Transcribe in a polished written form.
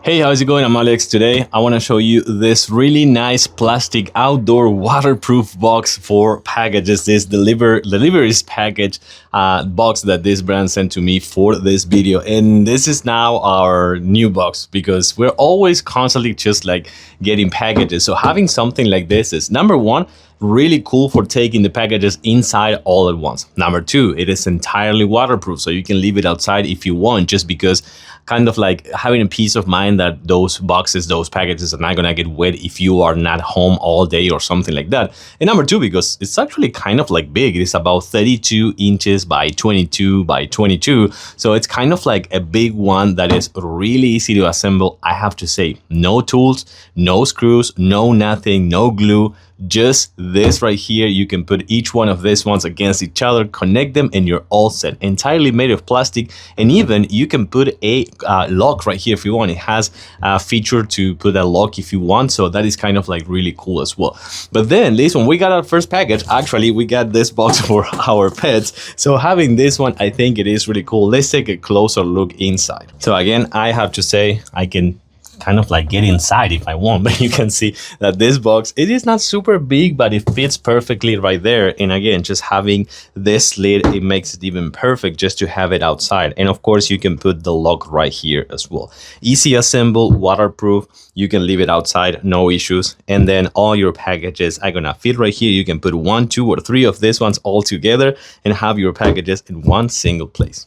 Hey, how's it going? I'm Alex. Today I want to show you this really nice plastic outdoor waterproof box for packages. This deliveries package box that this brand sent to me for this video, and this is now our new box because we're always constantly just like getting packages. So having something like this is number one, really cool for taking the packages inside all at once. Number two, it is entirely waterproof, so you can leave it outside if you want, just because kind of like having a peace of mind that those boxes, those packages are not gonna get wet if you are not home all day or something like that. And number two, because it's actually kind of like big. It is about 32 inches by 22 by 22. So it's kind of like a big one that is really easy to assemble. I have to say, no tools, no screws, no nothing, no glue, just this right here. You can put each one of these ones against each other, connect them, and you're all set. Entirely made of plastic, and even you can put a lock right here if you want. It has a feature to put a lock if you want, so that is kind of like really cool as well. But then this one, we got our first package. Actually, we got this box for our pets, so having this one, I think it is really cool. Let's take a closer look inside. So again, I have to say, I can kind of like get inside if I want, but you can see that this box, it is not super big, but it fits perfectly right there. And again, just having this lid, it makes it even perfect just to have it outside. And of course, you can put the lock right here as well. Easy assemble, waterproof. You can leave it outside, no issues. And then all your packages are gonna fit right here. You can put 1, 2, or 3 of these ones all together and have your packages in one single place.